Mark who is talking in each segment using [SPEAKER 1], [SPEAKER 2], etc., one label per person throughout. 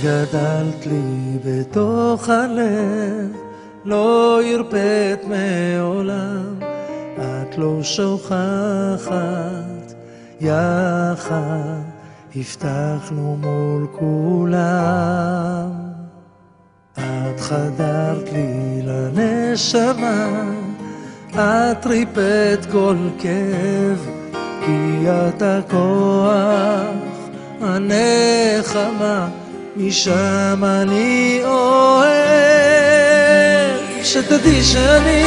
[SPEAKER 1] גדלת לי בתוך הלב, לא הרפאת מעולם, את לא שוכחת, יחד הבטחנו מול כולם. את חדרת לי לנשמה, את ריפאת כל כאב, כי את הכוח, הנחמה, משם אני אוהב. שתדעי שאני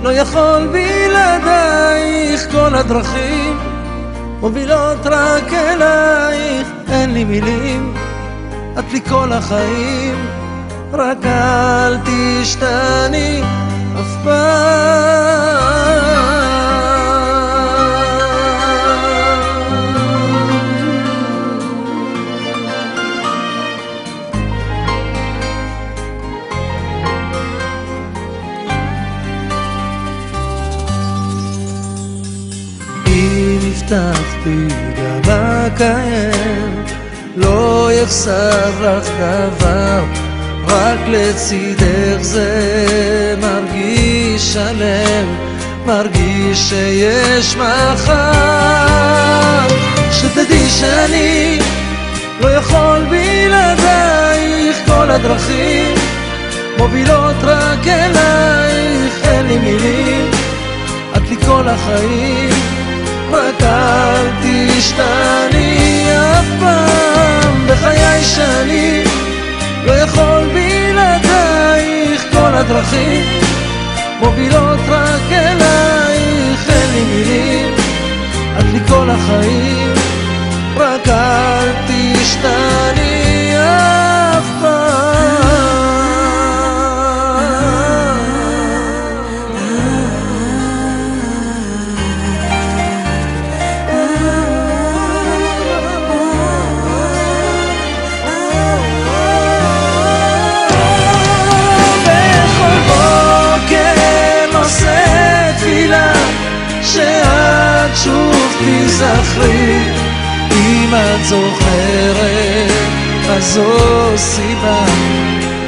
[SPEAKER 1] לא יכול בלעדייך, כל הדרכים מובילות רק אלייך, אין לי מילים, את לי כל החיים, רק אל תשתני אף פעם. הבטחתי גם אקיים, לא יחסר לך דבר, רק לצידך זה מרגיש שלם, מרגיש שיש מחר. שתדעי שאני לא יכול בלעדייך, כל הדרכים מובילות רק אלייך, אין לי מילים, את לי כל החיים, רק אל תשתני אף פעם. בחיי שאני לא יכול בלעדייך, כל הדרכים מובילות רק אלייך, אין לי מילים, את לי כל החיים, רק אל תשתני אף פעם. שאת שוב תזכרי, אם את זוכרת, אז זו סיבה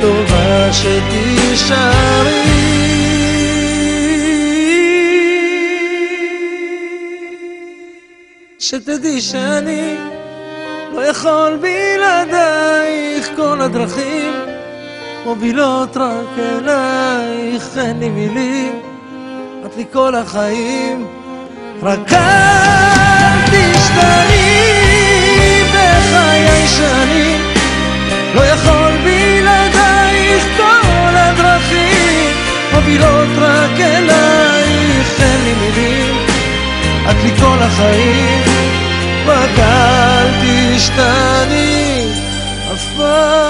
[SPEAKER 1] טובה שתישארי. שתדעי שאני לא יכול בלעדייך, כל הדרכים מובילות רק אלייך, אין לי מילים, את לי כל החיים, רק אל תשתני. בחיי שאני לא יכול בלעדייך, כל הדרכים מובילות רק אלייך, אין לי מילים, את לי כל החיים, רק אל תשתני אף פעם.